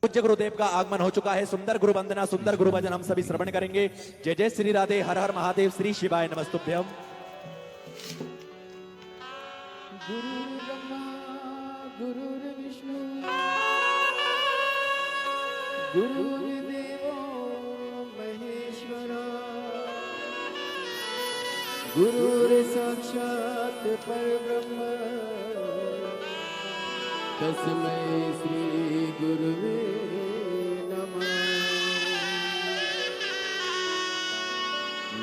पूज्य गुरुदेव का आगमन हो चुका है। सुंदर गुरु वंदना, सुंदर गुरु भजन हम सभी श्रवण करेंगे। जय जय श्री राधे, हर हर महादेव, श्री शिवाय नमस्तुभ्यम। गुरुर्ब्रह्मा गुरुर्विष्णु गुरुर्देवो महेश्वरा गुरुर्साक्षात् परब्रह्म तस्मै श्री गुरुवे नमः।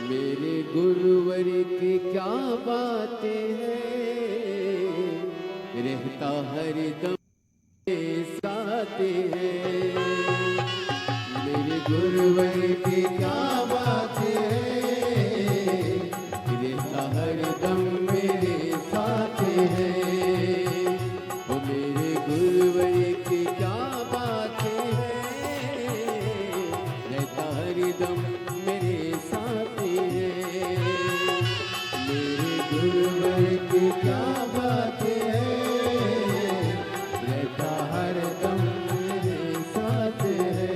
मेरे गुरुवर की क्या बातें हैं, रहता हरदम साथ है। मेरे गुरुवर की क्या बातें हैं, रहता हरदम मेरे साथ है। वो मेरे गुरुवर की क्या बातें हैं, रहता हरदम मेरे साथ है। मेरे गुरुवर की क्या बातें हैं, रहता हरदम मेरे साथ है।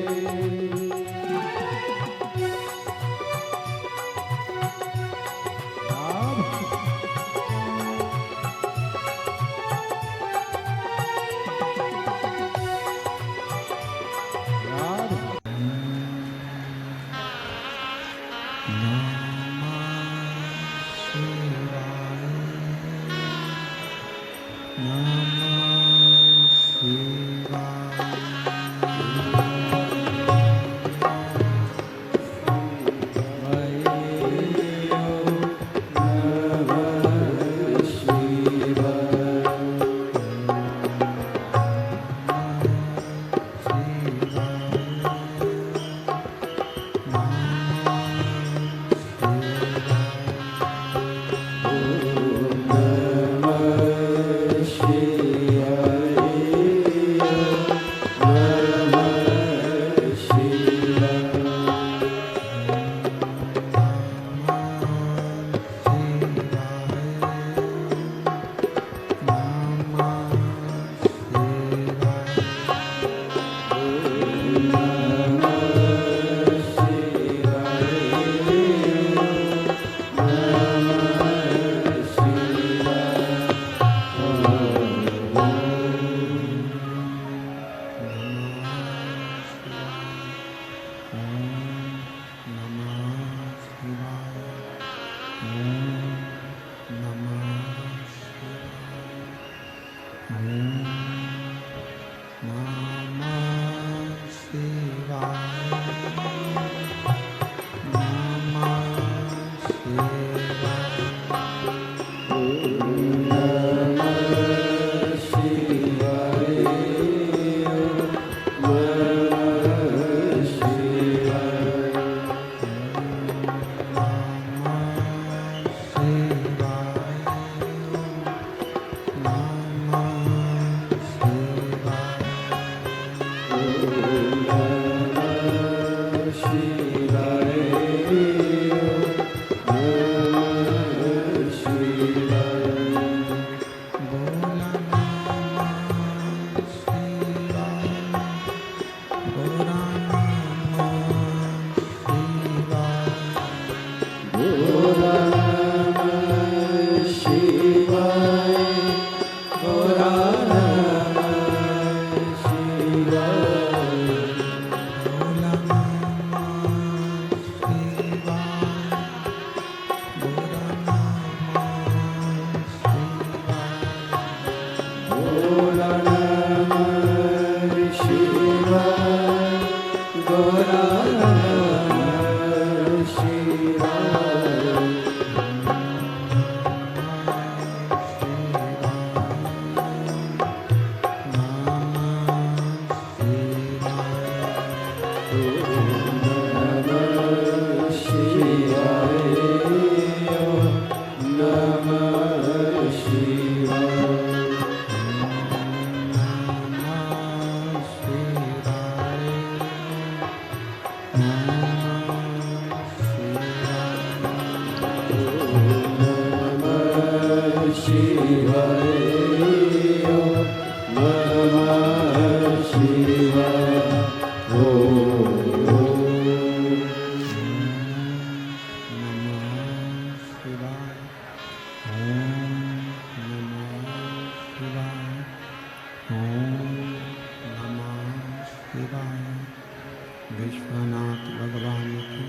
विश्वनाथ भगवान की,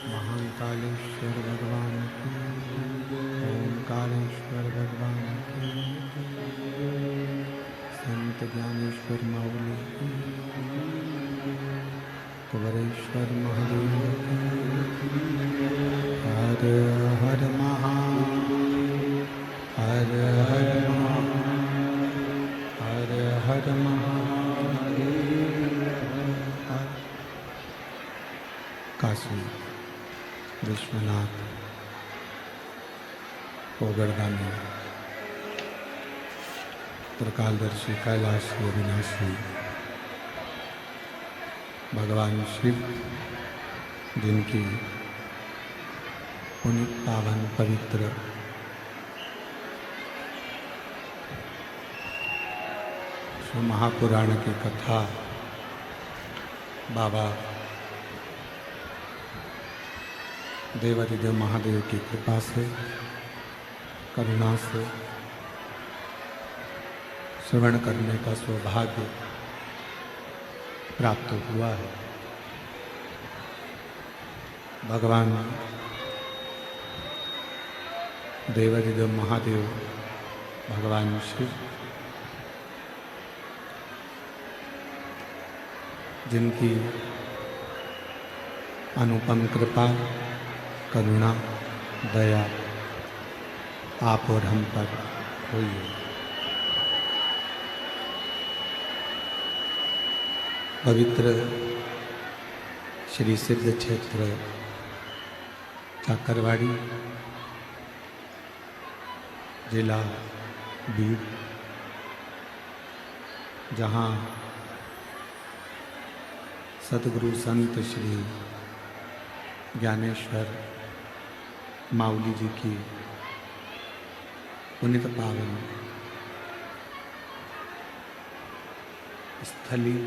महाकालेश्वर भगवान की, ओंकारेश्वर भगवान की, संत ज्ञानेश्वर माउली की, कुबरेश्वर महादेव की। हर हर महादेव, हर हर महादेव, हर हर महादेव। काशी विश्वनाथ ओगरदानी त्रिकालदर्शी कैलाशी अविनाशी भगवान शिव, जिनकी पुनीत पावन पवित्र शिव महापुराण की कथा बाबा देवादिदेव महादेव की कृपा से, करुणा से श्रवण करने का सौभाग्य प्राप्त हुआ है। भगवान देवादिदेव महादेव, भगवान शिव, जिनकी अनुपम कृपा, करुणा, दया आप और हम पर हुई है। पवित्र श्री सिद्ध क्षेत्र चाकरवाड़ी, जिला बीड़, जहाँ सतगुरु संत श्री ज्ञानेश्वर माउली जी की पुनित पावन स्थली,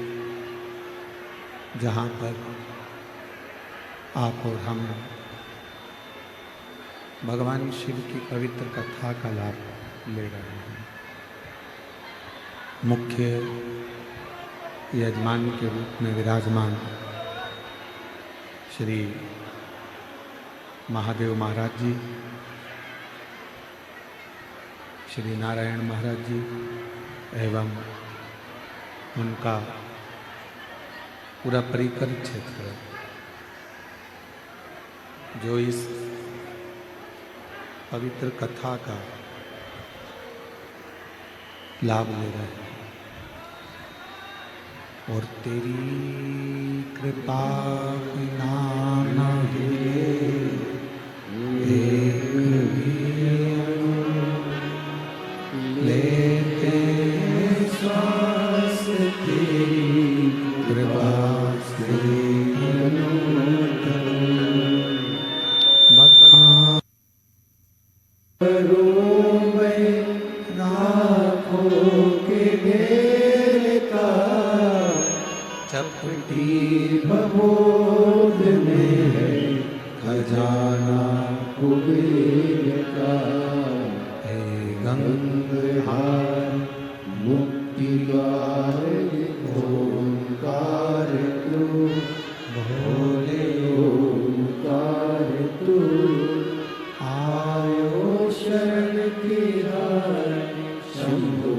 जहाँ पर आप और हम भगवान शिव की पवित्र कथा का लाभ ले रहे हैं। मुख्य यजमान के रूप में विराजमान श्री महादेव महाराज जी, श्री नारायण महाराज जी एवं उनका पूरा परिकर क्षेत्र, जो इस पवित्र कथा का लाभ ले रहे हैं। और तेरी कृपा बिना लेते श्वास तेरी कृपा से बखान चपटी भभोज में है खजाना कुबेर का, हे गंगहार मुक्ति द्वार ओंकार तू, भोले ओंकार तू, आयो शरण की हार शंभु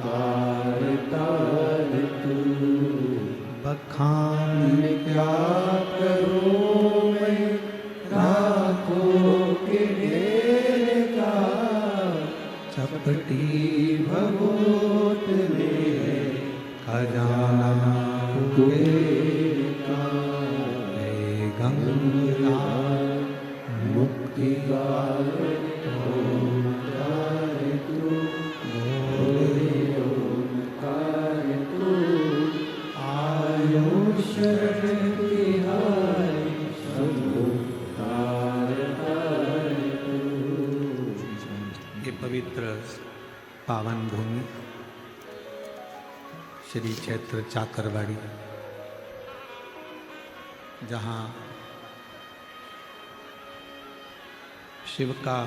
तार तार तू। बखान क्या करूं मैं राखों के ढेर का, चपटी भगोत में है खजाना कुबेर का, हे गंगहार मुक्ति द्वार ओंकार तू, भोले ओंकार तू, आयो शरण तिहारी शंभु तार तार तू। ये पवित्र पावन भूमि श्री क्षेत्र चाकरवाड़ी जहाँ शिव का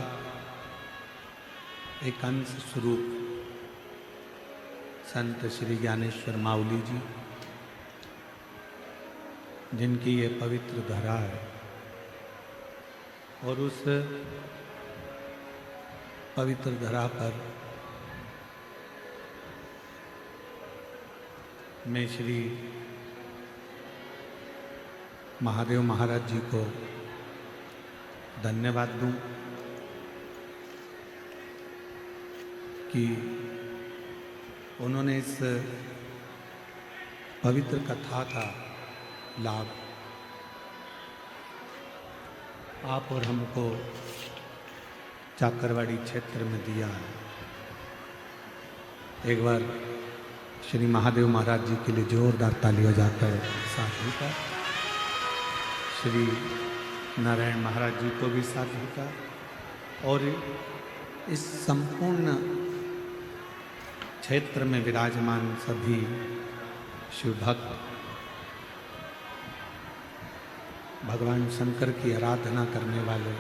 एक अंश स्वरूप संत श्री ज्ञानेश्वर माउली जी, जिनकी ये पवित्र धरा है, और उस पवित्र धरा पर मैं श्री महादेव महाराज जी को धन्यवाद दूं कि उन्होंने इस पवित्र कथा का लाभ आप और हमको चाकरवाड़ी क्षेत्र में दिया है। एक बार श्री महादेव महाराज जी के लिए जोरदार ताली बजाकर साधु का, श्री नारायण महाराज जी को भी साधु का, और इस संपूर्ण क्षेत्र में विराजमान सभी शिव भक्त भगवान शंकर की आराधना करने वाले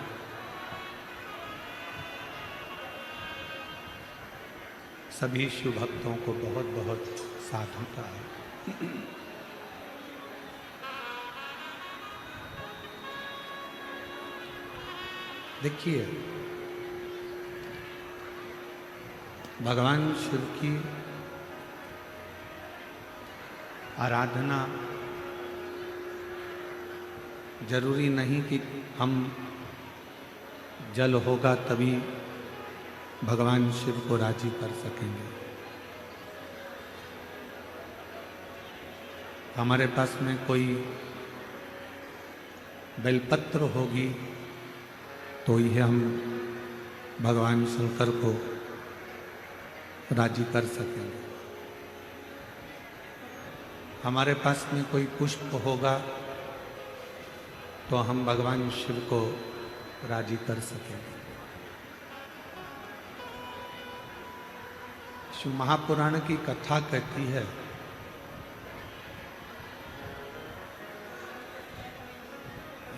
सभी शिव भक्तों को बहुत बहुत साधुता है। देखिए, भगवान शिव की आराधना जरूरी नहीं कि हम जल होगा तभी भगवान शिव को राजी कर सकेंगे। हमारे पास में कोई बेलपत्र होगी तो ही हम भगवान शंकर को राजी कर सकेंगे। हमारे पास में कोई पुष्प होगा तो हम भगवान शिव को राजी कर सकेंगे। शिव महापुराण की कथा कहती है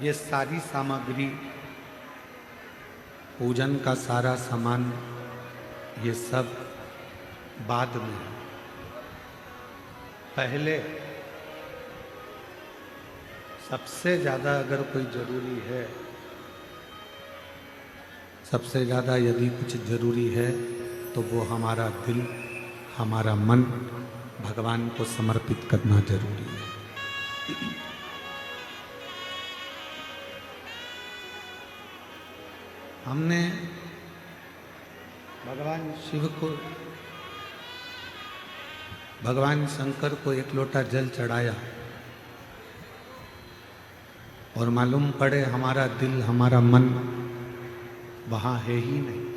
ये सारी सामग्री, पूजन का सारा सामान, ये सब बाद में है। पहले सबसे ज़्यादा अगर कोई जरूरी है, सबसे ज़्यादा यदि कुछ जरूरी है तो वो हमारा दिल, हमारा मन भगवान को समर्पित करना जरूरी है। हमने भगवान शिव को, भगवान शंकर को एक लोटा जल चढ़ाया और मालूम पड़े हमारा दिल, हमारा मन वहाँ है ही नहीं,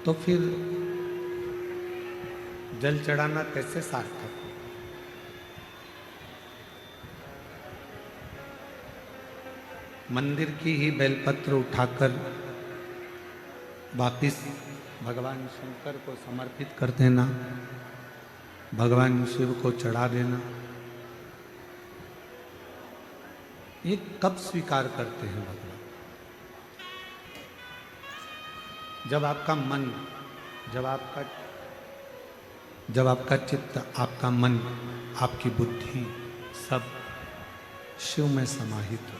तो फिर जल चढ़ाना कैसे सार्थक हो? मंदिर की ही बेलपत्र उठाकर वापिस भगवान शंकर को समर्पित कर देना, भगवान शिव को चढ़ा देना, ये कब स्वीकार करते हैं भगवान? जब आपका मन, जब आपका चित्त, आपका मन, आपकी बुद्धि सब शिव में समाहित हो।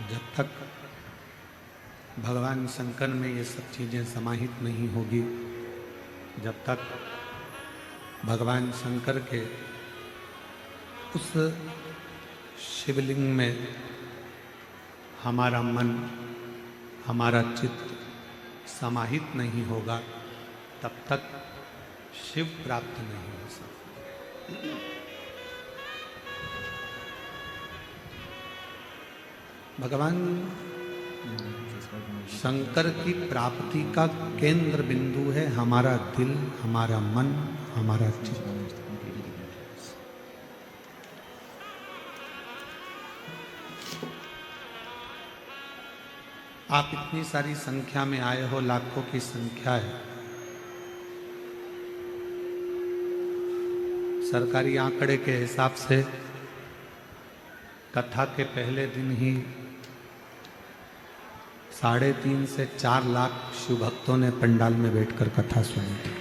जब तक भगवान शंकर में ये सब चीजें समाहित नहीं होगी, जब तक भगवान शंकर के उस शिवलिंग में हमारा मन, हमारा चित्त समाहित नहीं होगा, तब तक शिव प्राप्त नहीं हो सकता। भगवान शंकर की प्राप्ति का केंद्र बिंदु है हमारा दिल, हमारा मन, हमारा चित्त। आप इतनी सारी संख्या में आए हो, लाखों की संख्या है, सरकारी आंकड़े के हिसाब से कथा के पहले दिन ही 3.5 से 4 लाख शिव भक्तों ने पंडाल में बैठकर कथा सुनी थी।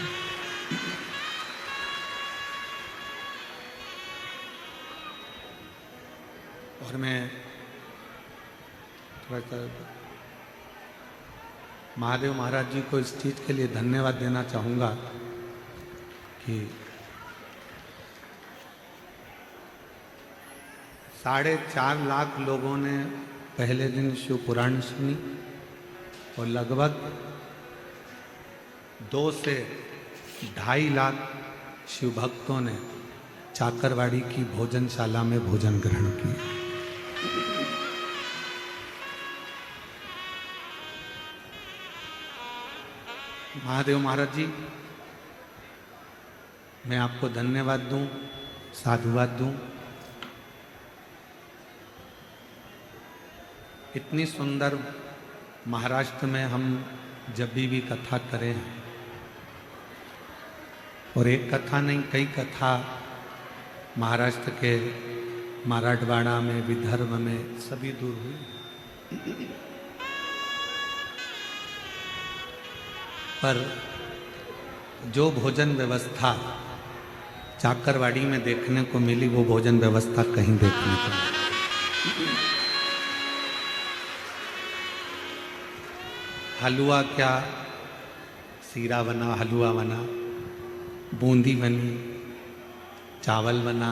और मैं थोड़ा सा महादेव महाराज जी को इस चीज़ के लिए धन्यवाद देना चाहूँगा कि 4.5 लाख लोगों ने पहले दिन शिव पुराण सुनी और लगभग 2 से 2.5 लाख शिव भक्तों ने चाकरवाड़ी की भोजनशाला में भोजन ग्रहण किया। महादेव महाराज जी, मैं आपको धन्यवाद दूं, साधुवाद दूं। इतनी सुंदर महाराष्ट्र में हम जब भी कथा करें, और एक कथा नहीं कई कथा महाराष्ट्र के मराठवाड़ा में, विदर्भ में सभी दूर हुई, पर जो भोजन व्यवस्था चाकरवाड़ी में देखने को मिली वो भोजन व्यवस्था कहीं देखने को नहीं। हलवा क्या, सीरा बना, हलवा बना, बूंदी बनी, चावल बना,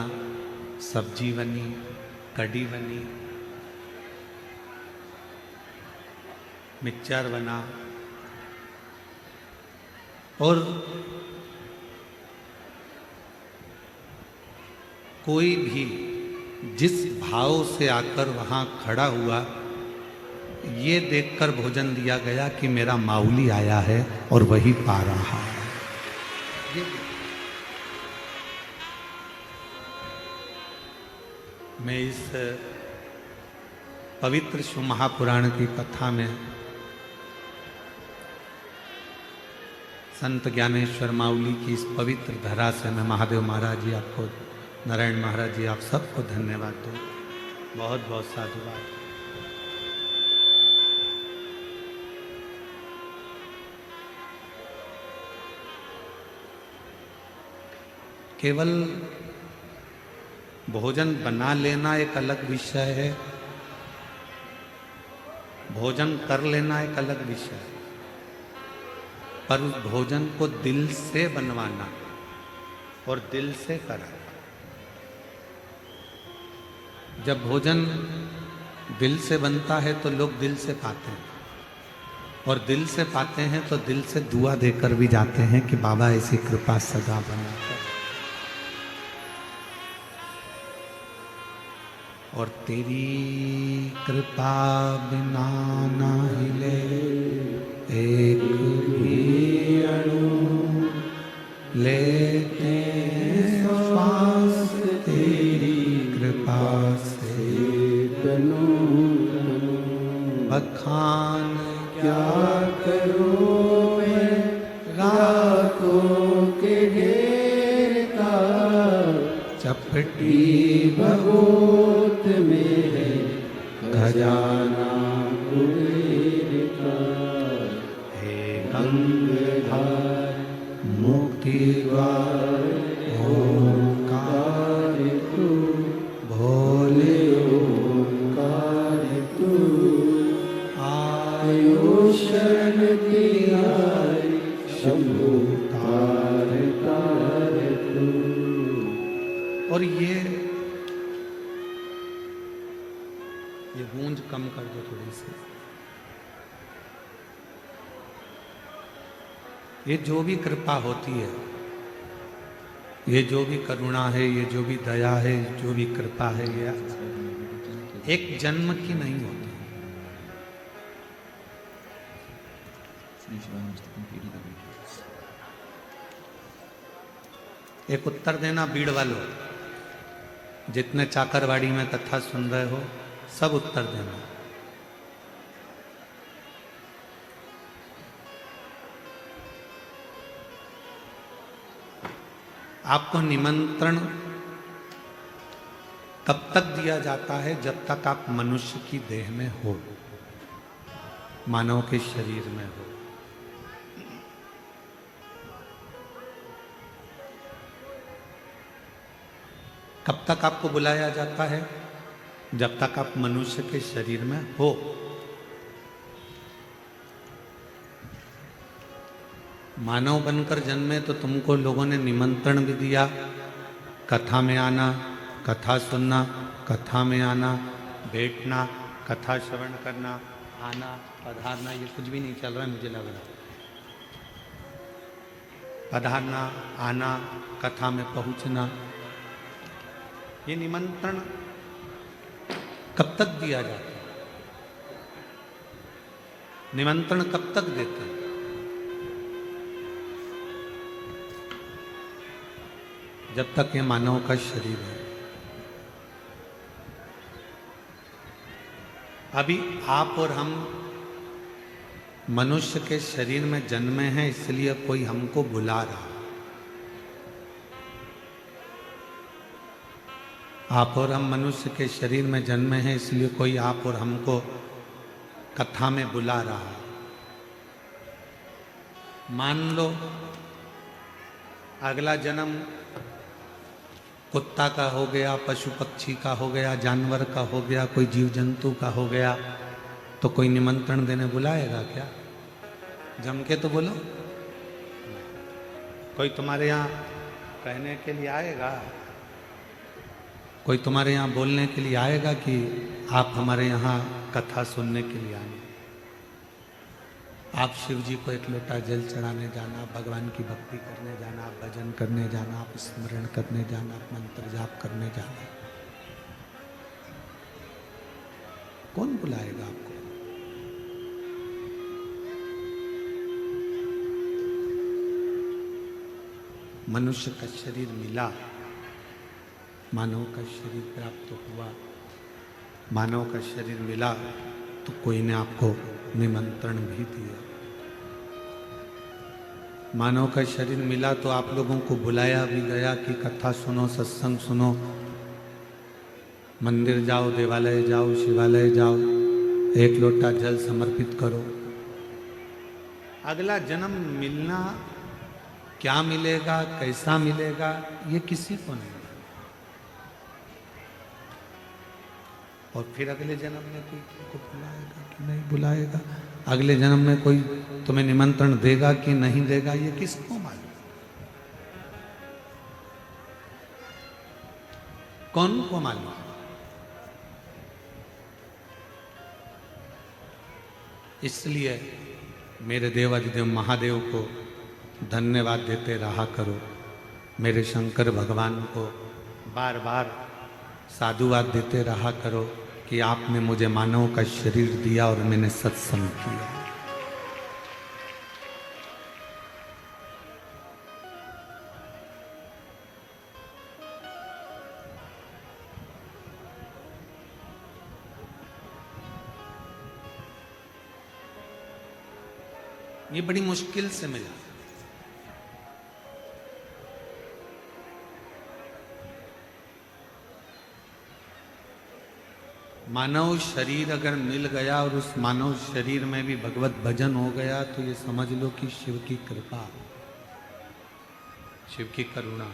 सब्जी बनी, कढ़ी बनी, मिक्सचर बना, और कोई भी जिस भाव से आकर वहाँ खड़ा हुआ, ये देखकर भोजन दिया गया कि मेरा माऊली आया है और वही पा रहा है। मैं इस पवित्र शिव महापुराण की कथा में संत ज्ञानेश्वर माऊली की इस पवित्र धरा से मैं महादेव महाराज जी आपको, नारायण महाराज जी आप सबको धन्यवाद दूं। बहुत बहुत साधुवाद। केवल भोजन बना लेना एक अलग विषय है, भोजन कर लेना एक अलग विषय है, पर उस भोजन को दिल से बनवाना और दिल से करना। जब भोजन दिल से बनता है तो लोग दिल से पाते हैं, और दिल से पाते हैं तो दिल से दुआ देकर भी जाते हैं कि बाबा ऐसी कृपा सदा बना कर। और तेरी कृपा बिना ना हिले एक भी अणु, लेते श्वास तेरी कृपा से तनु बखान क्या करो मैं रातों के ढेर का, चपटी भगोत में है खजाना कुबेर का। हे गंगाधार मुक्ति द्वार ओंकार तू, भोले ओंकार तू, आयु शरण तिहारी शंभु तार तार तू। और ये गूंज कम कर दो थोड़ी सी। ये जो भी कृपा होती है, ये जो भी करुणा है, ये जो भी दया है, जो भी कृपा है, ये एक जन्म की नहीं होती। एक उत्तर देना बीड़ वालों, जितने चाकरवाड़ी में कथा सुन रहे हो सब उत्तर देना। आपको निमंत्रण तब तक दिया जाता है जब तक आप मनुष्य की देह में हो, मानव के शरीर में हो। कब तक आपको बुलाया जाता है? जब तक आप मनुष्य के शरीर में हो। मानव बनकर जन्मे तो तुमको लोगों ने निमंत्रण भी दिया, कथा में आना, कथा सुनना, कथा में आना, बैठना, कथा श्रवण करना, आना, पधारना। ये कुछ भी नहीं चल रहा है, मुझे लग रहा है। पधारना, आना, कथा में पहुंचना, ये निमंत्रण कब तक दिया जाता है? निमंत्रण कब तक देते हैं? जब तक ये मानव का शरीर है। अभी आप और हम मनुष्य के शरीर में जन्मे हैं, इसलिए कोई हमको बुला रहा है। आप और हम मनुष्य के शरीर में जन्मे हैं, इसलिए कोई आप और हमको कथा में बुला रहा है। मान लो अगला जन्म कुत्ता का हो गया, पशु पक्षी का हो गया, जानवर का हो गया, कोई जीव जंतु का हो गया, तो कोई निमंत्रण देने बुलाएगा क्या? जम के तो बोलो। कोई तुम्हारे यहाँ कहने के लिए आएगा? कोई तुम्हारे यहाँ बोलने के लिए आएगा कि आप हमारे यहाँ कथा सुनने के लिए आए? आप शिव जी को एक लोटा जल चढ़ाने जाना, भगवान की भक्ति करने जाना, आप भजन करने जाना, आप स्मरण करने जाना, आप मंत्र जाप करने जाना, कौन बुलाएगा आपको? मनुष्य का शरीर मिला, मानव का शरीर प्राप्त हुआ, मानव का शरीर मिला तो कोई ने आपको निमंत्रण भी दिया। मानव का शरीर मिला तो आप लोगों को बुलाया भी गया कि कथा सुनो, सत्संग सुनो, मंदिर जाओ, देवालय जाओ, शिवालय जाओ, एक लोटा जल समर्पित करो। अगला जन्म मिलना, क्या मिलेगा, कैसा मिलेगा, ये किसी को नहीं। और फिर अगले जन्म में कोई तुमको बुलाएगा कि नहीं बुलाएगा, अगले जन्म में कोई तुम्हें निमंत्रण देगा कि नहीं देगा, ये किसको मालूम? कौन को मालूम? इसलिए मेरे देवाधिदेव महादेव को धन्यवाद देते रहा करो, मेरे शंकर भगवान को बार बार साधुवाद देते रहा करो कि आपने मुझे मानव का शरीर दिया और मैंने सत्संग किया। ये बड़ी मुश्किल से मिला। मानव शरीर अगर मिल गया और उस मानव शरीर में भी भगवत भजन हो गया तो ये समझ लो कि शिव की कृपा, शिव की करुणा।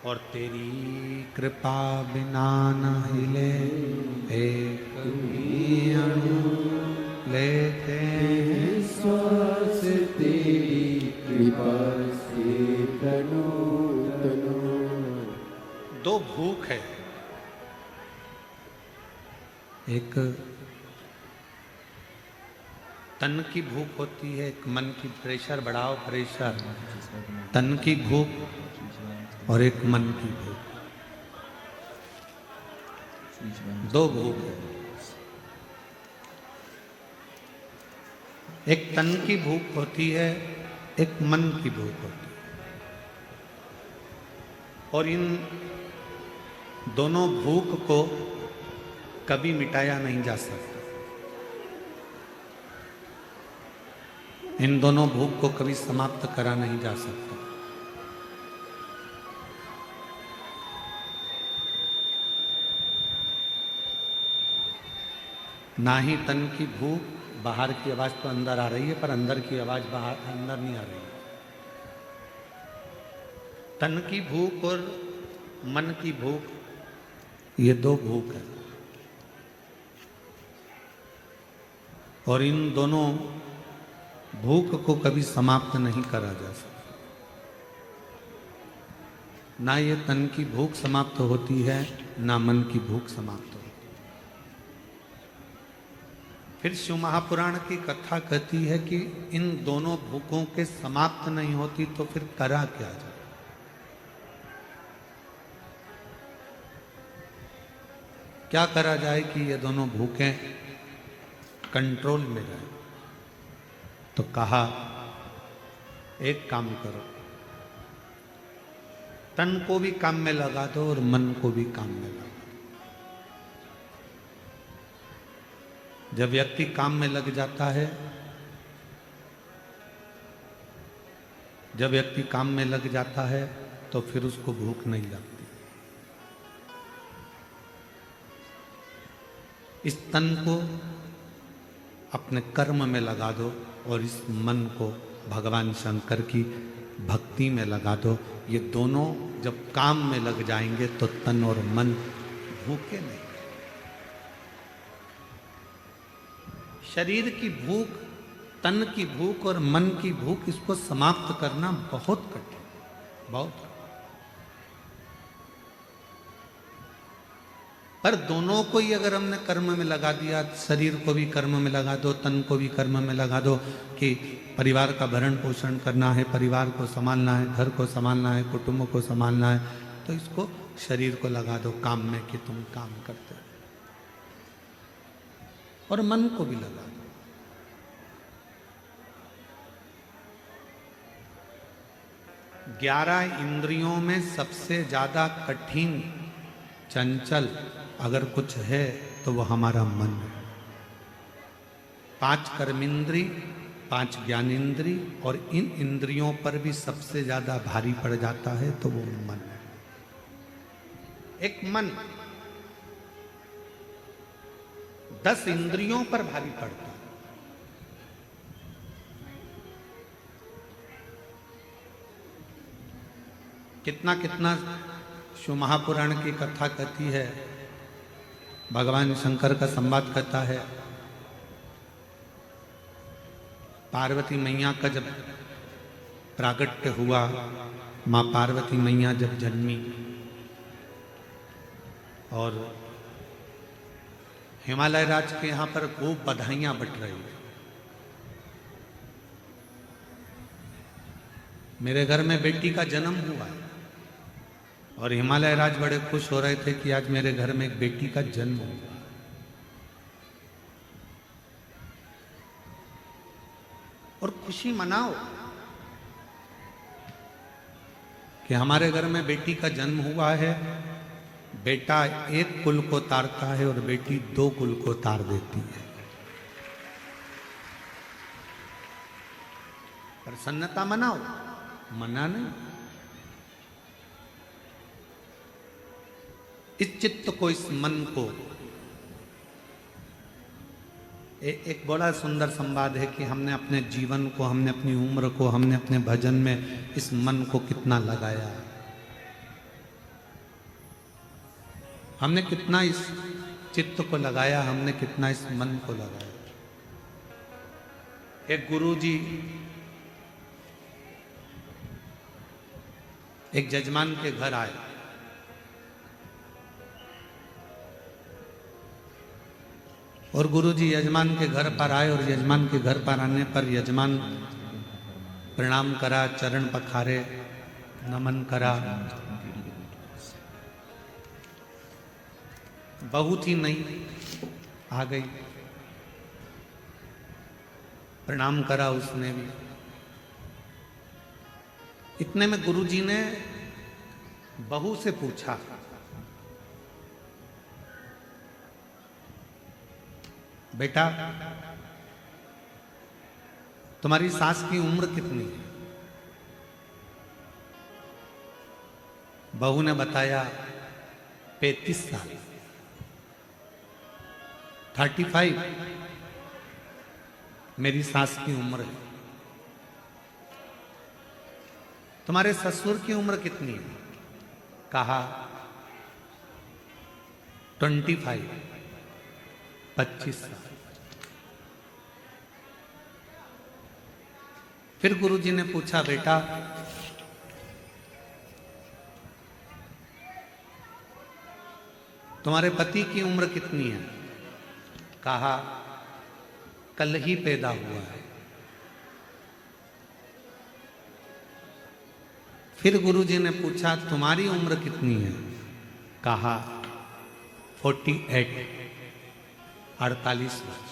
और तेरी कृपा बिना न हिले एक भी अणु, लेते हैं श्वास तेरी कृपा से तनो तनो। दो भूख है, एक तन की भूख होती है, एक मन की। प्रेशर बढ़ाओ, प्रेशर। तन की भूख और एक मन की भूख, दो भूख है। एक तन की भूख होती है, एक मन की भूख होती है। और इन दोनों भूख को कभी मिटाया नहीं जा सकता। इन दोनों भूख को कभी समाप्त करा नहीं जा सकता। ना ही तन की भूख, बाहर की आवाज तो अंदर आ रही है पर अंदर की आवाज बाहर अंदर नहीं आ रही है। तन की भूख और मन की भूख, ये दो भूख है और इन दोनों भूख को कभी समाप्त नहीं करा जा सकता। ना ये तन की भूख समाप्त होती है, ना मन की भूख समाप्त होती है। फिर शिव महापुराण की कथा कहती है कि इन दोनों भूखों के समाप्त नहीं होती तो फिर करा क्या जाए। क्या करा जाए कि ये दोनों भूखें कंट्रोल में जाए। तो कहा एक काम करो, तन को भी काम में लगा दो और मन को भी काम में लगा दो। जब व्यक्ति काम में लग जाता है, जब व्यक्ति काम में लग जाता है तो फिर उसको भूख नहीं लगती। इस तन को अपने कर्म में लगा दो और इस मन को भगवान शंकर की भक्ति में लगा दो। ये दोनों जब काम में लग जाएंगे तो तन और मन भूखे नहीं। शरीर की भूख, तन की भूख और मन की भूख, इसको समाप्त करना बहुत कठिन, बहुत। पर दोनों को ही अगर हमने कर्म में लगा दिया, शरीर को भी कर्म में लगा दो, तन को भी कर्म में लगा दो कि परिवार का भरण पोषण करना है, परिवार को संभालना है, घर को संभालना है, कुटुंब को संभालना है, तो इसको शरीर को लगा दो काम में कि तुम काम करते हो, और मन को भी लगा दो। ग्यारह इंद्रियों में सबसे ज्यादा कठिन, चंचल अगर कुछ है तो वो हमारा मन है। 5 कर्मेंद्री, 5 ज्ञानेंद्री, और इन इंद्रियों पर भी सबसे ज्यादा भारी पड़ जाता है तो वो मन है। एक मन 10 इंद्रियों पर भारी पड़ता है। कितना कितना शिव महापुराण की कथा कहती है, भगवान शंकर का संवाद कहता है। पार्वती मैया का जब प्रागट्य हुआ, मां पार्वती मैया जब जन्मी और हिमालय राज के यहां पर खूब बधाइयां बट रही है। मेरे घर में बेटी का जन्म हुआ है और हिमालय राज बड़े खुश हो रहे थे कि आज मेरे घर में एक बेटी का जन्म हुआ। और खुशी मनाओ कि हमारे घर में बेटी का जन्म हुआ है। बेटा एक कुल को तारता है और बेटी 2 कुल को तार देती है। प्रसन्नता मनाओ, मना नहीं। इस चित्त को, इस मन को, एक बड़ा सुंदर संवाद है कि हमने अपने जीवन को, हमने अपनी उम्र को, हमने अपने भजन में इस मन को कितना लगाया, हमने कितना इस चित्त को लगाया, हमने कितना इस मन को लगाया। एक गुरुजी एक जजमान के घर आए और गुरुजी यजमान के घर पर आए और यजमान के घर पर आने पर यजमान प्रणाम करा, चरण पखारे, नमन करा। बहू थी नई, आ गई, प्रणाम करा उसने भी। इतने में गुरुजी ने बहू से पूछा, बेटा तुम्हारी सास की उम्र कितनी है? बहू ने बताया 35 साल। 35 मेरी सास की उम्र है। तुम्हारे ससुर की उम्र कितनी है? कहा 25 साल। फिर गुरुजी ने पूछा, बेटा तुम्हारे पति की उम्र कितनी है? कहा कल ही पैदा हुआ है। फिर गुरुजी ने पूछा, तुम्हारी उम्र कितनी है? कहा 48 48 वर्ष।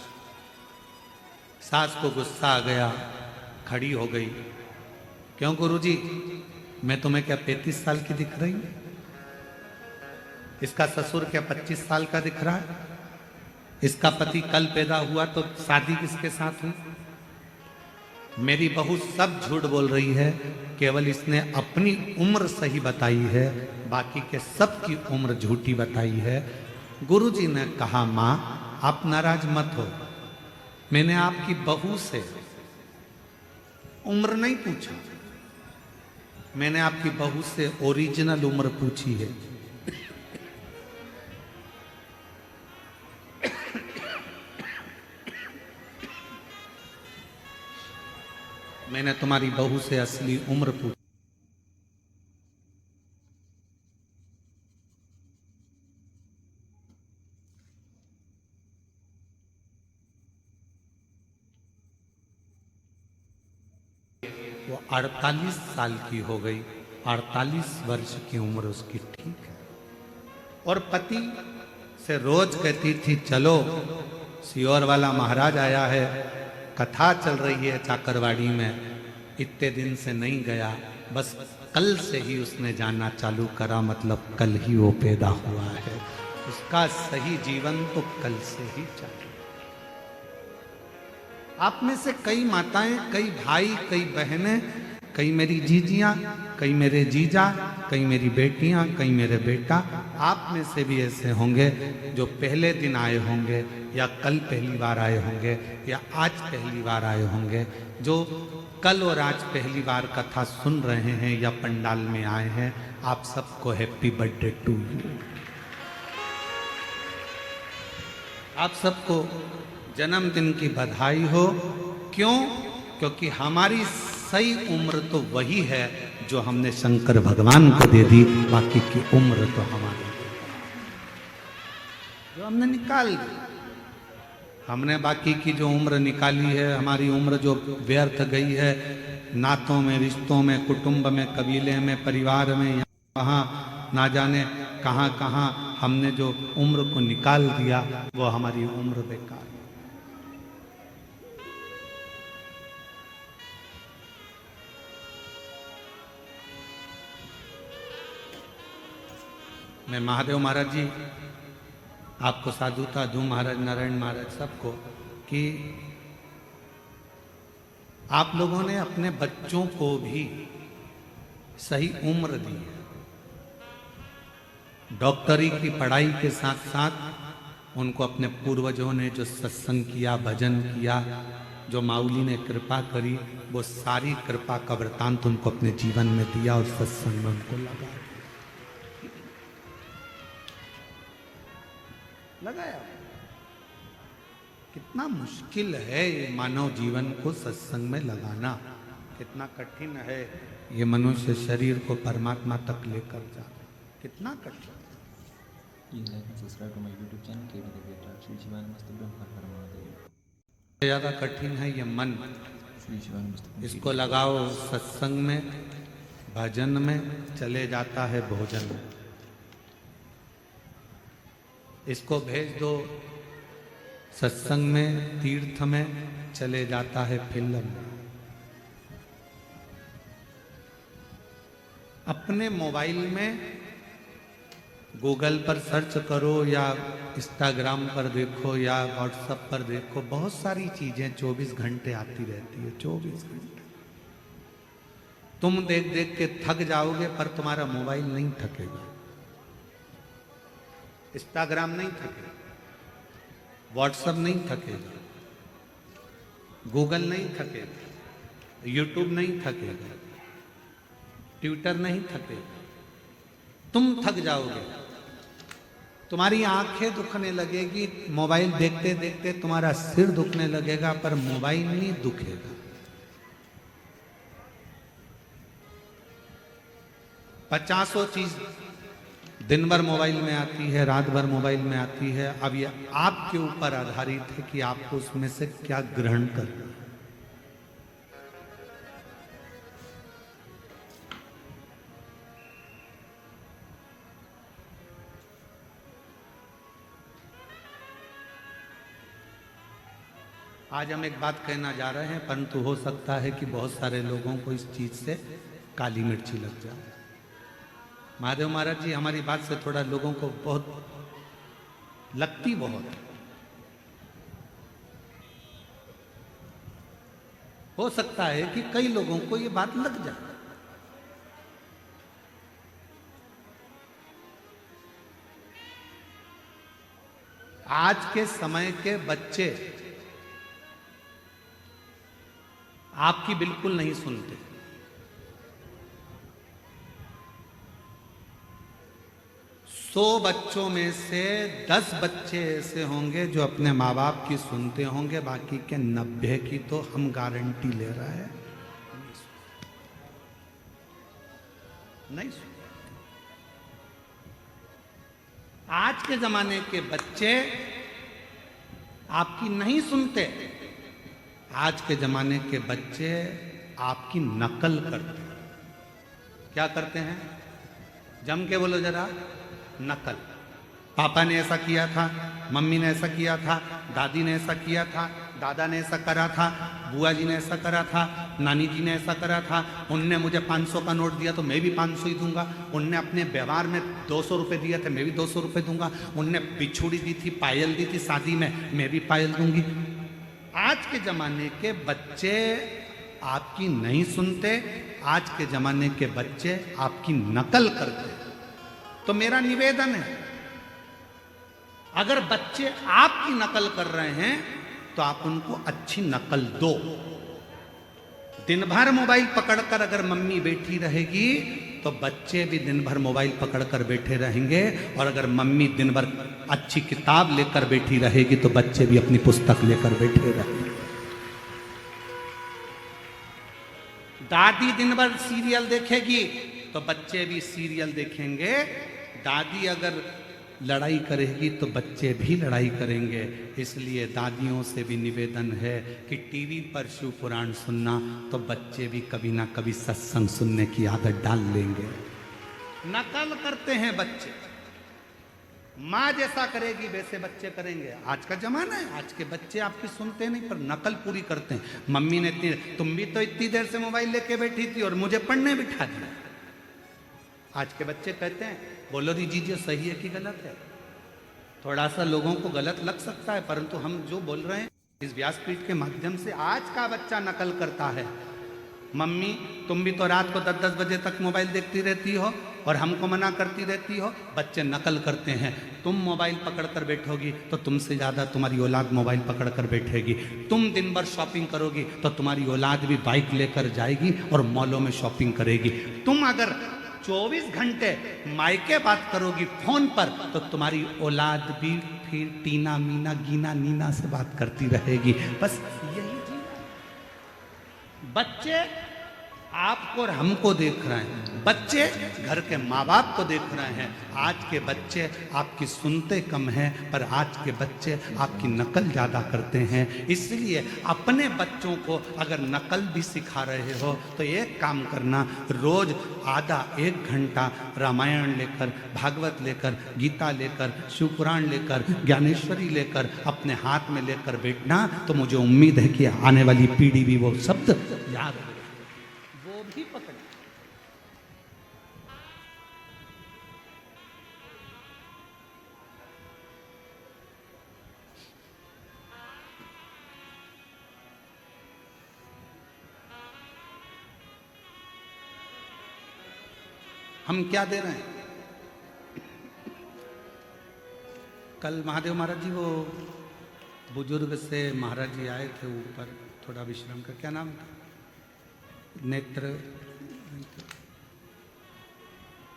सास को गुस्सा आ गया, खड़ी हो गई। क्यों गुरुजी, मैं तुम्हें क्या 35 साल की दिख रही हूं? इसका ससुर क्या 25 साल का दिख रहा है? इसका पति कल पैदा हुआ तो शादी किसके साथ हुई? मेरी बहू सब झूठ बोल रही है, केवल इसने अपनी उम्र सही बताई है, बाकी के सब की उम्र झूठी बताई है। गुरुजी ने कहा, मां आप नाराज मत हो, मैंने आपकी बहू से उम्र नहीं पूछा, मैंने आपकी बहू से ओरिजिनल उम्र पूछी है। मैंने तुम्हारी बहू से असली उम्र पूछी। वो 48 साल की हो गई, 48 वर्ष की उम्र उसकी, ठीक है। और पति से रोज कहती थी, चलो सियोर वाला महाराज आया है, कथा चल रही है चाकरवाड़ी में। इतने दिन से नहीं गया, बस कल से ही उसने जाना चालू करा, मतलब कल ही वो पैदा हुआ है। उसका सही जीवन तो कल से ही चालू। आप में से कई माताएं, कई भाई, कई बहनें, कई मेरी जीजियां, कई मेरे जीजा, कई मेरी बेटियां, कई मेरे बेटा, आप में से भी ऐसे होंगे जो पहले दिन आए होंगे, या कल पहली बार आए होंगे, या आज पहली बार आए होंगे, जो कल और आज पहली बार कथा सुन रहे हैं या पंडाल में आए हैं। आप सबको हैप्पी बर्थडे टू यू। आप सबको जन्मदिन की बधाई हो। क्यों? क्योंकि हमारी सही उम्र तो वही है जो हमने शंकर भगवान को दे दी, बाकी की उम्र तो हमारी जो हमने निकाल दी। हमने बाकी की जो उम्र निकाली है, हमारी उम्र जो व्यर्थ गई है नातों में, रिश्तों में, कुटुंब में, कबीले में, परिवार में, वहाँ ना जाने कहाँ कहाँ हमने जो उम्र को निकाल दिया, वो हमारी उम्र बेकार। मैं महादेव महाराज जी आपको साधुता दूं, महाराज नारायण महाराज सबको, कि आप लोगों ने अपने बच्चों को भी सही उम्र दी है। डॉक्टरी की पढ़ाई के साथ साथ उनको अपने पूर्वजों ने जो सत्संग किया, भजन किया, जो माऊली ने कृपा करी, वो सारी कृपा का वृतांत उनको अपने जीवन में दिया और सत्संग में उनको लगाया। कितना मुश्किल है ये मानव जीवन को सत्संग में लगाना, कितना कठिन है ये मनुष्य शरीर को परमात्मा तक लेकर जाना, कितना कठिन। Subscribe to my YouTube channel KD Deviya. Shri शिवाय नमस्ते हर हर महादेव। ज्यादा कठिन है ये मन। श्री शिवाय नमस्ते। इसको लगाओ सत्संग में, भजन में, चले जाता है भोजन में। इसको भेज दो सत्संग में, तीर्थ में, चले जाता है फिल्म में। अपने मोबाइल में गूगल पर सर्च करो या इंस्टाग्राम पर देखो या व्हाट्सएप पर देखो, बहुत सारी चीजें 24 घंटे आती रहती है। 24 घंटे तुम देख देख के थक जाओगे, पर तुम्हारा मोबाइल नहीं थकेगा, इंस्टाग्राम नहीं थकेगा। व्हाट्सएप नहीं थकेगा, गूगल नहीं थकेगा, यूट्यूब नहीं थकेगा, ट्विटर नहीं थकेगा। तुम थक जाओगे, तुम्हारी आंखें दुखने लगेगी, मोबाइल देखते देखते तुम्हारा सिर दुखने लगेगा, पर मोबाइल नहीं दुखेगा। 50 चीज दिन भर मोबाइल में आती है, रात भर मोबाइल में आती है। अब ये आपके ऊपर आधारित है कि आपको उसमें से क्या ग्रहण करना है। आज हम एक बात कहना जा रहे हैं, परंतु हो सकता है कि बहुत सारे लोगों को इस चीज से काली मिर्ची लग जाए। महादेव महाराज जी, हमारी बात से थोड़ा लोगों को बहुत लगती बहुत हो सकता है कि कई लोगों को ये बात लग जाए। आज के समय के बच्चे आपकी बिल्कुल नहीं सुनते। सौ बच्चों में से 10 बच्चे ऐसे होंगे जो अपने माँ बाप की सुनते होंगे, बाकी के 90 की तो हम गारंटी ले रहे हैं नहीं सुनते। आज के जमाने के बच्चे आपकी नहीं सुनते। आज के जमाने के बच्चे आपकी नकल करते हैं। क्या करते हैं? जम के बोलो जरा, नकल। पापा ने ऐसा किया था, मम्मी ने ऐसा किया था, दादी ने ऐसा किया था, दादा ने ऐसा करा था, बुआ जी ने ऐसा करा था, नानी जी ने ऐसा करा था। उनने मुझे 500 का नोट दिया तो मैं भी 500 ही दूंगा। उनने अपने व्यवहार में 200 रुपये दिया थे, मैं भी 200 रुपये दूंगा। उनने बिछुड़ी दी थी, पायल दी थी शादी में, मैं भी पायल दूंगी। आज के जमाने के बच्चे आपकी नहीं सुनते। आज के जमाने के बच्चे आपकी नकल करते। तो मेरा निवेदन है, अगर बच्चे आपकी नकल कर रहे हैं तो आप उनको अच्छी नकल दो। दिन भर मोबाइल पकड़कर अगर मम्मी बैठी रहेगी तो बच्चे भी दिन भर मोबाइल पकड़कर बैठे रहेंगे। और अगर मम्मी दिन भर अच्छी किताब लेकर बैठी रहेगी तो बच्चे भी अपनी पुस्तक लेकर बैठे रहेंगे। दादी दिन भर सीरियल देखेगी तो बच्चे भी सीरियल देखेंगे। दादी अगर लड़ाई करेगी तो बच्चे भी लड़ाई करेंगे। इसलिए दादियों से भी निवेदन है कि टीवी पर शिव पुराण सुनना तो बच्चे भी कभी ना कभी सत्संग सुनने की आदत डाल लेंगे। नकल करते हैं बच्चे, माँ जैसा करेगी वैसे बच्चे करेंगे। आज का जमाना है, आज के बच्चे आपकी सुनते नहीं पर नकल पूरी करते हैं। मम्मी ने तुम भी तो इतनी देर से मोबाइल लेके बैठी थी और मुझे पढ़ने बिठा दिया। आज के बच्चे कहते हैं, बोलो दीजिए सही है कि गलत है। थोड़ा सा लोगों को गलत लग सकता है, परंतु हम जो बोल रहे हैं इस व्यासपीठ के माध्यम से आज का बच्चा नकल करता है। मम्मी तुम भी तो रात को 10-10 बजे तक मोबाइल देखती रहती हो और हमको मना करती रहती हो। बच्चे नकल करते हैं। तुम मोबाइल पकड़कर बैठोगी तो तुमसे ज़्यादा तुम्हारी औलाद मोबाइल पकड़कर बैठेगी। तुम दिन भर शॉपिंग करोगी तो तुम्हारी औलाद भी बाइक लेकर जाएगी और मॉलों में शॉपिंग करेगी। तुम अगर 24 घंटे मायके बात करोगी फोन पर तो तुम्हारी औलाद भी फिर टीना मीना गीना नीना से बात करती रहेगी। बस यही चीज। बच्चे आपको और हमको देख रहे हैं, बच्चे घर के माँ बाप को देख रहे हैं। आज के बच्चे आपकी सुनते कम हैं पर आज के बच्चे आपकी नकल ज़्यादा करते हैं। इसलिए अपने बच्चों को अगर नकल भी सिखा रहे हो तो एक काम करना, रोज आधा 1 घंटा रामायण लेकर, भागवत लेकर, गीता लेकर, शिवपुराण लेकर, ज्ञानेश्वरी लेकर अपने हाथ में लेकर बैठना। तो मुझे उम्मीद है कि आने वाली पीढ़ी भी वो शब्द याद रहे, वो भी पकड़े। हम क्या दे रहे हैं? कल महादेव महाराज जी वो बुजुर्ग से महाराज जी आए थे ऊपर थोड़ा विश्राम का, क्या नाम था? नेत्र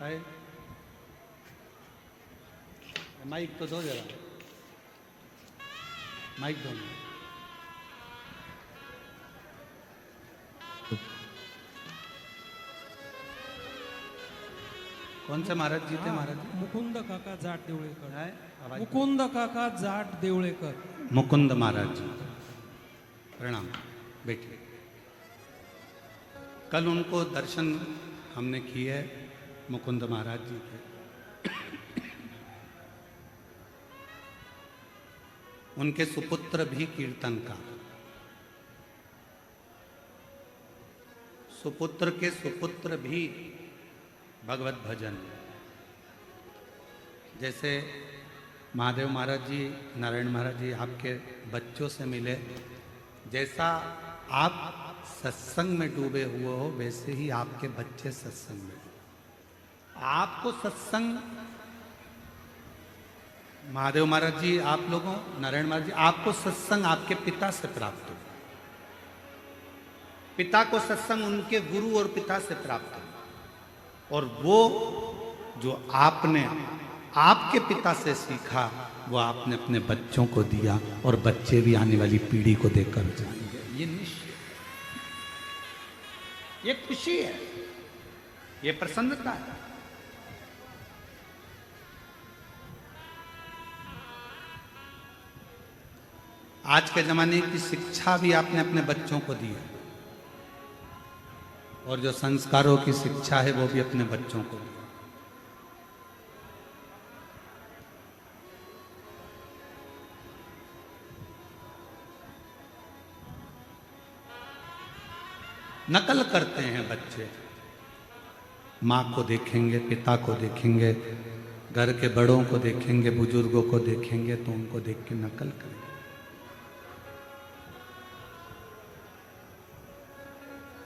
आए, माइक तो दो जरा, माइक दो। कौन से महाराज जी थे? महाराज जी मुकुंद काका जाट देवळेकर. है? आवाज- मुकुंद काका जाट देवळेकर. मुकुंद महाराज जी, प्रणाम, बैठिए। कल उनको दर्शन हमने किए, मुकुंद महाराज जी के। उनके सुपुत्र भी कीर्तनकार, सुपुत्र के सुपुत्र भी भगवत भजन। जैसे महादेव महाराज जी, नारायण महाराज जी आपके बच्चों से मिले, जैसा आप सत्संग में डूबे हुए हो वैसे ही आपके बच्चे सत्संग में डूबे। आपको सत्संग, महादेव महाराज जी आप लोगों, नारायण महाराज जी आपको सत्संग आपके पिता से प्राप्त हो, पिता को सत्संग उनके गुरु और पिता से प्राप्त हो, और वो जो आपने आपके पिता से सीखा वो आपने अपने बच्चों को दिया, और बच्चे भी आने वाली पीढ़ी को देकर जाएंगे। ये निश्चय, ये खुशी है, ये प्रसन्नता है। आज के जमाने की शिक्षा भी आपने अपने बच्चों को दी है, और जो संस्कारों की शिक्षा है वो भी अपने बच्चों को दी। नकल करते हैं बच्चे, माँ को देखेंगे, पिता को देखेंगे, घर के बड़ों को देखेंगे, बुजुर्गों को देखेंगे तो उनको देख के नकल करेंगे।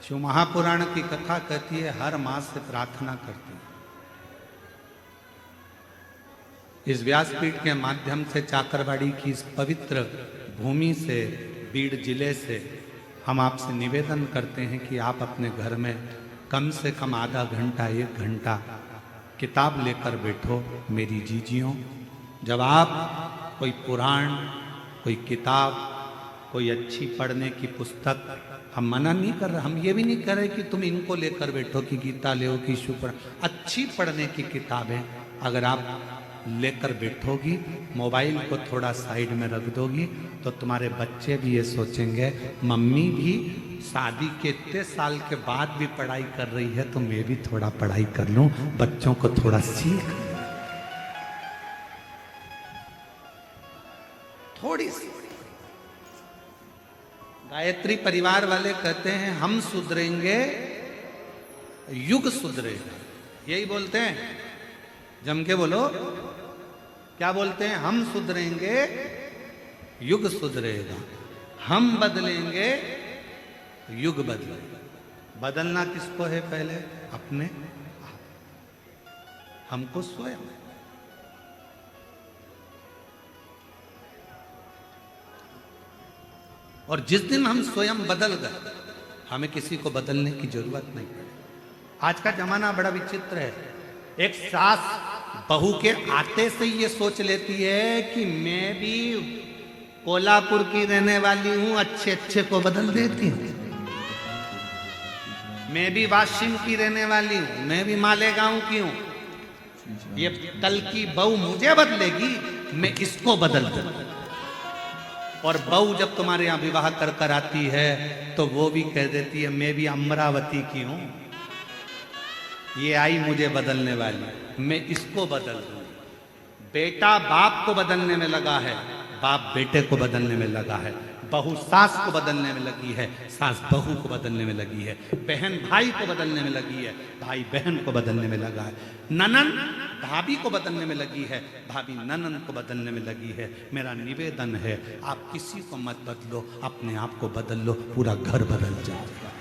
शिव महापुराण की कथा कहती है हर माँ से प्रार्थना करती है। इस व्यासपीठ के माध्यम से चाकरवाड़ी की इस पवित्र भूमि से, बीड़ जिले से हम आपसे निवेदन करते हैं कि आप अपने घर में कम से कम आधा घंटा, 1 घंटा किताब लेकर बैठो। मेरी जीजियों, जब आप कोई पुराण, कोई किताब, कोई अच्छी पढ़ने की पुस्तक, हम मना नहीं कर रहे, हम ये भी नहीं कर रहे कि तुम इनको लेकर बैठो कि गीता ले कि शिव, अच्छी पढ़ने की किताबें अगर आप लेकर बैठोगी, मोबाइल को थोड़ा साइड में रख दोगी, तो तुम्हारे बच्चे भी ये सोचेंगे मम्मी भी शादी के इतने साल के बाद भी पढ़ाई कर रही है तो मैं भी थोड़ा पढ़ाई कर लूं, बच्चों को थोड़ा सीख, थोड़ी सी। गायत्री परिवार वाले कहते हैं हम सुधरेंगे युग सुधरेगा, यही बोलते हैं, जम के बोलो, क्या बोलते हैं? हम सुधरेंगे युग सुधरेगा, हम बदलेंगे युग बदलेगा। बदलना किसको है? पहले अपने आप, हमको स्वयं। और जिस दिन हम स्वयं बदल गए, हमें किसी को बदलने की जरूरत नहीं पड़ी। आज का जमाना बड़ा विचित्र है। एक सास बहू के आते से ये सोच लेती है कि मैं भी कोल्हापुर की रहने वाली हूं, अच्छे अच्छे को बदल देती हूं। मैं भी वाशिम की रहने वाली हूं, मैं भी मालेगांव की हूं। ये कल की बहू मुझे बदलेगी, मैं इसको बदल दूं। और बहू जब तुम्हारे यहाँ विवाह कर कर आती है तो वो भी कह देती है मैं भी अमरावती की हूं, ये आई मुझे बदलने वाली, मैं इसको बदल दूं। बेटा बाप को बदलने में लगा है, बाप बेटे को बदलने में लगा है, बहू सास को बदलने में लगी है, सास बहू को बदलने में लगी है, बहन भाई को बदलने में लगी है, भाई बहन को बदलने में लगा है, ननन भाभी को बदलने में लगी है, भाभी ननन को बदलने में लगी है। मेरा निवेदन है आप किसी को मत बदलो, अपने आप को बदल लो, पूरा घर बदल जाएगा।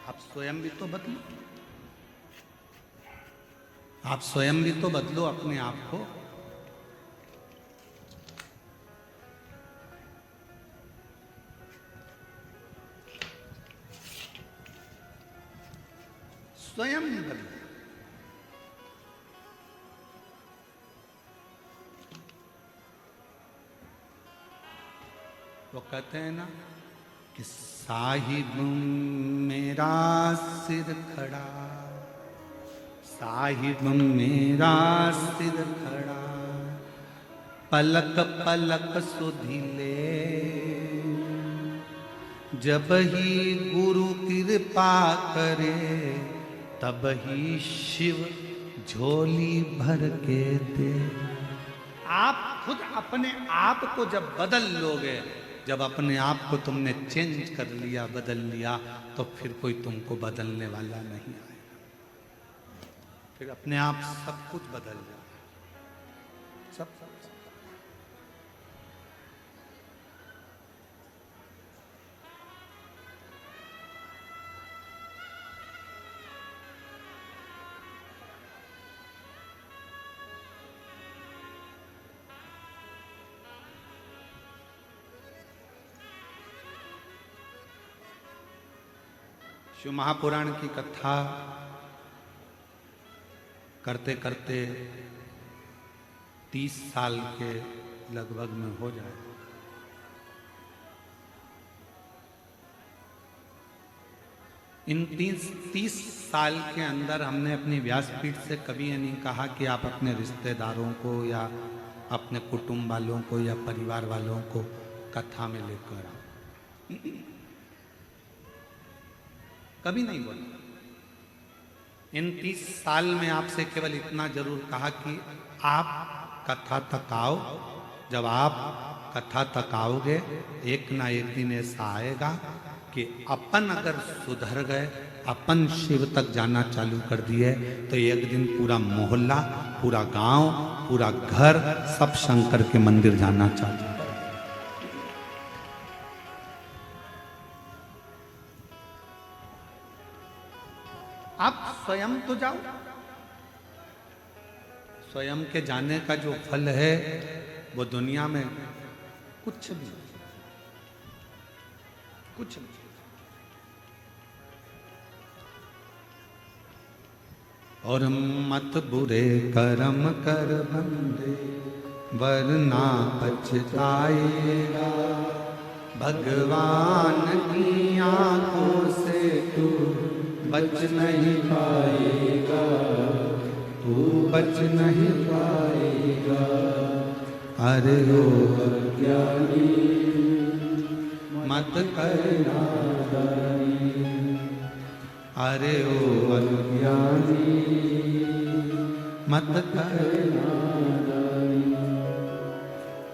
आप स्वयं भी तो बदलो, आप स्वयं भी तो बदलो अपने आप को। स्वयं बदले। वो कहते हैं ना कि साहिब मेरा सिर खड़ा, साहिब मेरा सिर खड़ा, पलक पलक सुधिले, जब ही गुरु कृपा करे तब ही शिव झोली भर के दे। आप खुद अपने आप को जब बदल लोगे, जब अपने आप को तुमने चेंज कर लिया, बदल लिया, तो फिर कोई तुमको बदलने वाला नहीं आएगा। फिर अपने आप सब कुछ बदल जाएगा, सब सब, सब। शिव महापुराण की कथा करते करते 30 साल के लगभग में हो जाए। इन 30 साल के अंदर हमने अपनी व्यासपीठ से कभी ये नहीं कहा कि आप अपने रिश्तेदारों को या अपने कुटुंब वालों को या परिवार वालों को कथा में लेकर आओ, कभी नहीं बोला। इन 30 साल में आपसे केवल इतना जरूर कहा कि आप कथा तक आओ। जब आप कथा तक आओगे, एक ना एक दिन ऐसा आएगा कि अपन अगर सुधर गए, अपन शिव तक जाना चालू कर दिए, तो एक दिन पूरा मोहल्ला, पूरा गांव, पूरा घर, सब शंकर के मंदिर जाना चालू। आप स्वयं तो जाओ। स्वयं के जाने का जो फल है वो दुनिया में कुछ भी, कुछ भी। और मत बुरे कर्म कर बंदे, वरना पछताएगा, भगवान की आंखों से तू बच नहीं पाएगा, तू बच नहीं पाएगा। अरे ओ अज्ञानी मत करना दानी, अरे ओ अज्ञानी मत करना दानी।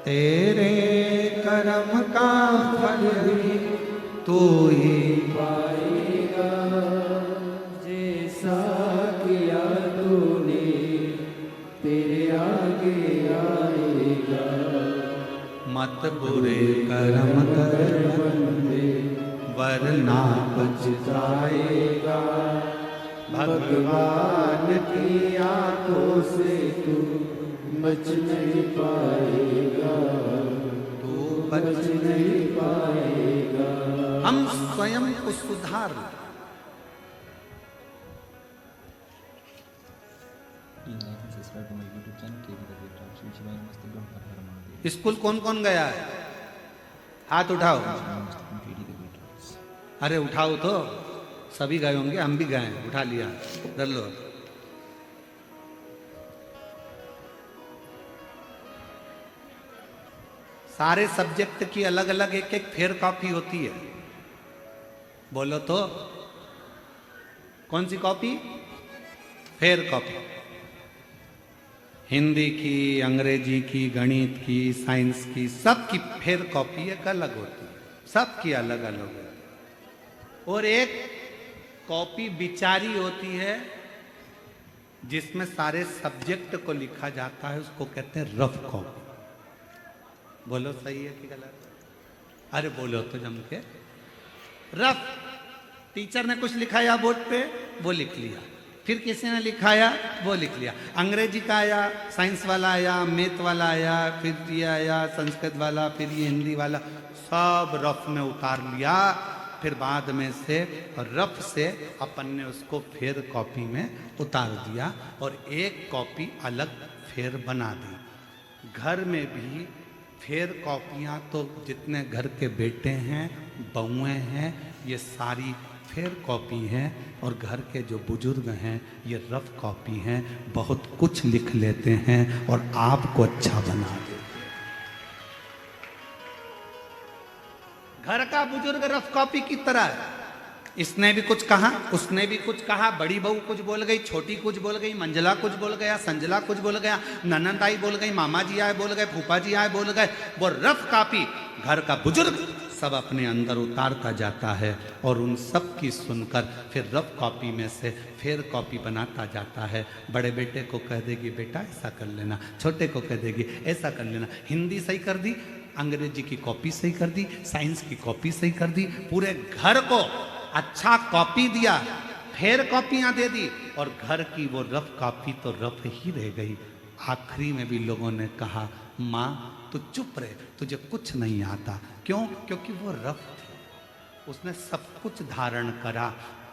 तेरे कर्म का फल भी तू ही पाएगा, जैसा किया तूने तेरे आगे आएगा। मत बुरे कर्म कर बंदे, वरना पछताएगा, भगवान की आंखों से तू बच नहीं पाएगा, तू बच नहीं पाएगा। हम स्वयं को सुधार लें। Subscribe to my YouTube channel KV the great Shri शिवाय नमस्तुभ्यं हर हर महादेव। स्कूल कौन कौन गया है? हाथ उठाओ। अरे उठाओ तो, सभी गए होंगे, हम भी गए, उठा लिया, डर लो। सारे सब्जेक्ट की अलग अलग एक एक फेयर कॉपी होती है। बोलो तो, कौन सी कॉपी? Fair copy. हिंदी की, अंग्रेजी की, गणित की, साइंस की, सब की फेयर कॉपी एक अलग होती है, सबकी अलग अलग होती है। और एक कॉपी बिचारी होती है जिसमें सारे सब्जेक्ट को लिखा जाता है, उसको कहते हैं रफ कॉपी। बोलो सही है कि गलत? अरे बोलो तो जम के। रफ, टीचर ने कुछ लिखाया बोर्ड पे, वो लिख लिया, फिर किसी ने लिखाया, वो लिख लिया। अंग्रेजी का आया, साइंस वाला आया, मैथ वाला आया, फिर ये आया संस्कृत वाला, फिर ये हिंदी वाला, सब रफ में उतार लिया। फिर बाद में से रफ से अपन ने उसको फेर कॉपी में उतार दिया और एक कॉपी अलग फेर बना दी। घर में भी फेर कॉपियाँ तो जितने घर के बेटे हैं, बहुएं हैं, ये सारी फेर कॉपी हैं। और घर के जो बुजुर्ग हैं ये रफ कॉपी हैं, बहुत कुछ लिख लेते हैं और आपको अच्छा बना देते हैं। घर का बुजुर्ग रफ कॉपी की तरह है, इसने भी कुछ कहा, उसने भी कुछ कहा, बड़ी बहू कुछ बोल गई, छोटी कुछ बोल गई, मंजला कुछ बोल गया, संजला कुछ बोल गया, ननद आई बोल गई, मामा जी आए बोल गए, फूफा जी आए बोल गए। वो रफ कॉपी घर का बुजुर्ग सब अपने अंदर उतारता जाता है और उन सब की सुनकर फिर रफ कॉपी में से फेर कॉपी बनाता जाता है। बड़े बेटे को कह देगी बेटा ऐसा कर लेना, छोटे को कह देगी ऐसा कर लेना। हिंदी सही कर दी, अंग्रेजी की कॉपी सही कर दी, साइंस की कॉपी सही कर दी, पूरे घर को अच्छा कॉपी दिया, फेर कॉपियां दे दी और घर की वो रफ कॉपी तो रफ ही रह गई। आखिरी में भी लोगों ने कहा माँ तू चुप रहे, तुझे कुछ नहीं आता। क्यों? क्योंकि वो रफ थी, उसने सब कुछ धारण करा,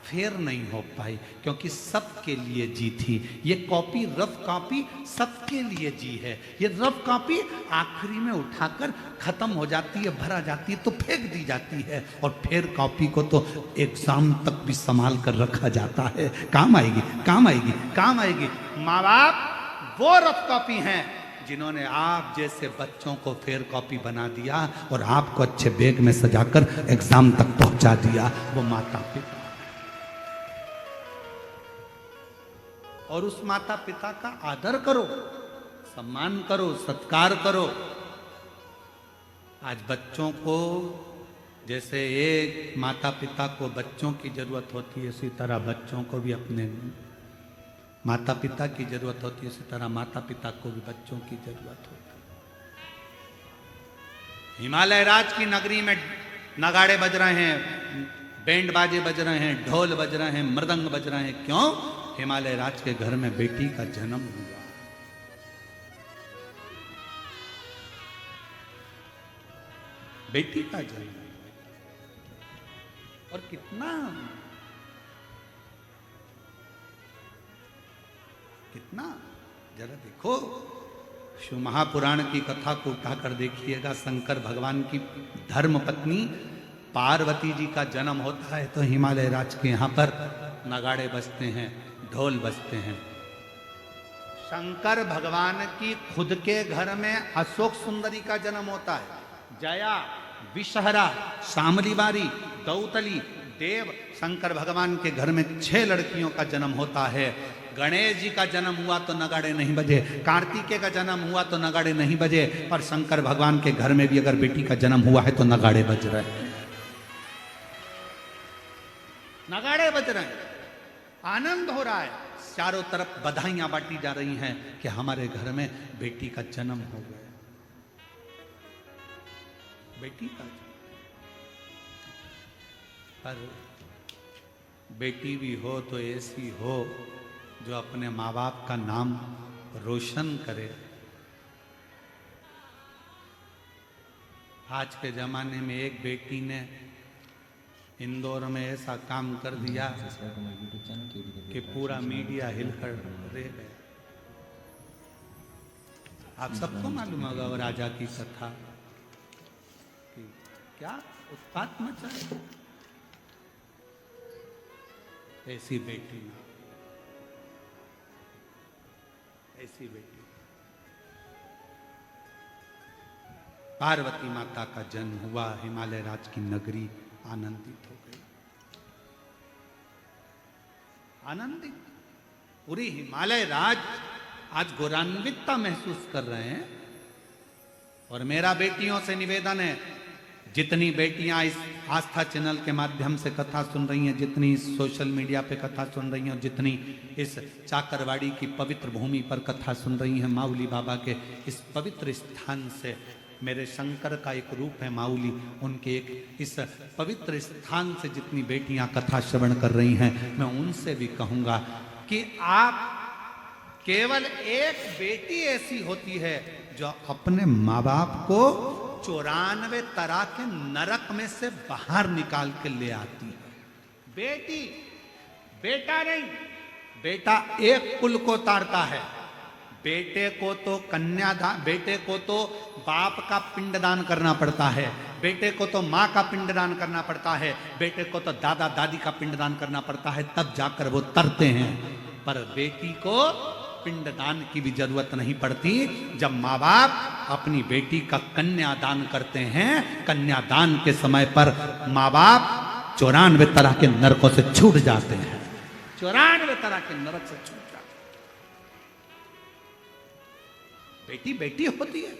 फेर नहीं हो पाई क्योंकि सबके लिए जी थी। ये कॉपी रफ कॉपी सबके लिए जी है। ये रफ कॉपी आखिरी में उठाकर खत्म हो जाती है, भरा जाती है तो फेंक दी जाती है और फेर कॉपी को तो एग्जाम तक भी संभाल कर रखा जाता है। काम आएगी, काम आएगी, काम आएगी। माँ बाप वो रफ कॉपी हैं जिन्होंने आप जैसे बच्चों को फेर कॉपी बना दिया और आपको अच्छे बैग में सजाकर एग्जाम तक पहुंचा दिया। वो माता पिता और उस माता पिता का आदर करो, सम्मान करो, सत्कार करो। आज बच्चों को जैसे एक माता पिता को बच्चों की जरूरत होती है, इसी तरह बच्चों को भी अपने माता पिता की जरूरत होती है, इसी तरह माता पिता को भी बच्चों की जरूरत होती है। हिमालय राज की नगरी में नगाड़े बज रहे हैं, बैंड बाजे बज रहे हैं, ढोल बज रहे हैं, मृदंग बज रहे हैं। क्यों? हिमालय राज के घर में बेटी का जन्म हुआ। बेटी का जन्म और कितना जरा देखो, शिव महापुराण की कथा को उठाकर देखिएगा। शंकर भगवान की धर्म पत्नी पार्वती जी का जन्म होता है तो हिमालय राज के यहाँ पर नगाड़े बजते हैं, ढोल बजते हैं। शंकर भगवान की खुद के घर में अशोक सुंदरी का जन्म होता है। जया, विषहरा, शामली बारी, दौतली, देव। शंकर भगवान के घर में 6 लड़कियों का जन्म होता है। गणेश जी का जन्म हुआ तो नगाड़े नहीं बजे, कार्तिकेय का जन्म हुआ तो नगाड़े नहीं बजे, और शंकर भगवान के घर में भी अगर बेटी का जन्म हुआ है तो नगाड़े बज रहे हैं, नगाड़े बज रहे हैं, आनंद हो रहा है। चारों तरफ बधाइयां बांटी जा रही हैं कि हमारे घर में बेटी का जन्म हो गया। बेटी का पर बेटी भी हो तो ऐसी हो जो अपने माँ बाप का नाम रोशन करे। आज के जमाने में एक बेटी ने इंदौर में ऐसा काम कर दिया कि पूरा मीडिया हिलकर रह गया। आप सबको मालूम होगा वो राजा की कथा कि क्या उत्पात मचा है। ऐसी बेटी, ऐसी बेटी पार्वती माता का जन्म हुआ। हिमालय राज की नगरी आनंदित हो गई, आनंदित। पूरी हिमालय राज आज गौरवान्वितता महसूस कर रहे हैं। और मेरा बेटियों से निवेदन है, जितनी बेटियां इस आस्था चैनल के माध्यम से कथा सुन रही हैं, जितनी सोशल मीडिया पे कथा सुन रही हैं, और जितनी इस चाकरवाड़ी की पवित्र भूमि पर कथा सुन रही हैं, माउली बाबा के इस पवित्र स्थान से, मेरे शंकर का एक रूप है माउली, उनके एक इस पवित्र स्थान से जितनी बेटियां कथा श्रवण कर रही हैं, मैं उनसे भी कहूँगा कि आप केवल एक बेटी ऐसी होती है जो अपने माँ बाप को 94 तरह के नरक में से बाहर निकाल के ले आती है। बेटी, बेटा नहीं, बेटा एक कुल को तारता है। बेटे को तो कन्यादान, बेटे को तो बाप का पिंडदान करना पड़ता है, बेटे को तो माँ का पिंडदान करना पड़ता है, बेटे को तो दादा दादी का पिंडदान करना पड़ता है, तब जाकर वो तरते हैं। पर बेटी को पिंडदान की भी जरूरत नहीं पड़ती। जब माँ बाप अपनी बेटी का कन्यादान करते हैं, कन्यादान के समय पर माँ बाप 94 तरह के नरकों से छूट जाते हैं। 94 तरह के नरक से छूट जाते हैं। बेटी बेटी होती है।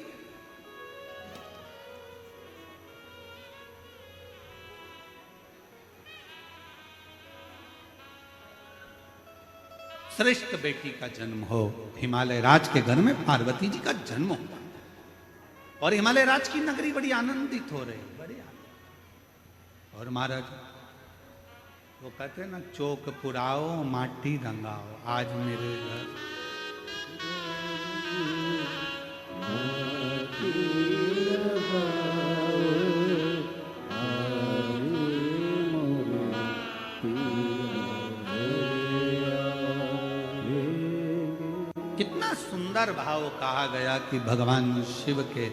श्रेष्ठ बेटी का जन्म हो। हिमालय राज के घर में पार्वती जी का जन्म हो और हिमालय राज की नगरी बड़ी आनंदित हो रही, बड़ी आनंद। और महाराज वो कहते हैं ना, चौक पुराओ माटी रंगाओ, आज मेरे घर कितना सुंदर भाव कहा गया कि भगवान शिव के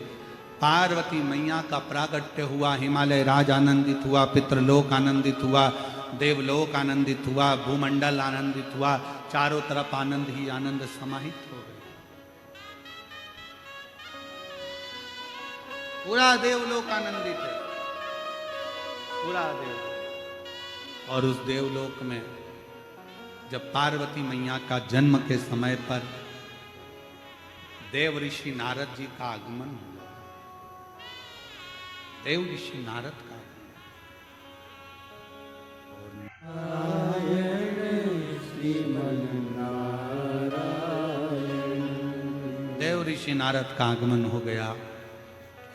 पार्वती मैया का प्रागट्य हुआ, हिमालय राज आनंदित हुआ, पितृलोक आनंदित हुआ, देवलोक आनंदित हुआ, भूमंडल आनंदित हुआ, चारों तरफ आनंद ही आनंद समाहित हो गया। पूरा देवलोक आनंदित है, पूरा देवलोक। और उस देवलोक में जब पार्वती मैया का जन्म के समय पर देव ऋषि नारद जी का आगमन हुआ, देव ऋषि नारद का देव ऋषि नारद का आगमन हो गया।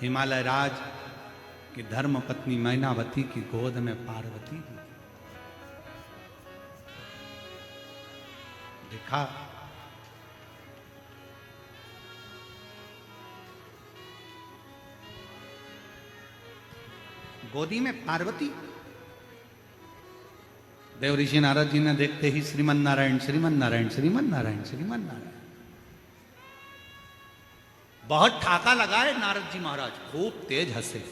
हिमालय राज की धर्म पत्नी मैनावती की गोद में पार्वती जी देखा। गोदी में पार्वती। देव ऋषि नारद जी ने देखते ही श्रीमन नारायण श्रीमन नारायण श्रीमन नारायण श्रीमन नारायण, बहुत ठाका लगाए नारद जी महाराज, खूब तेज हंसे,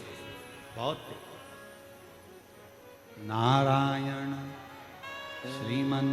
बहुत तेज। नारायण श्रीमन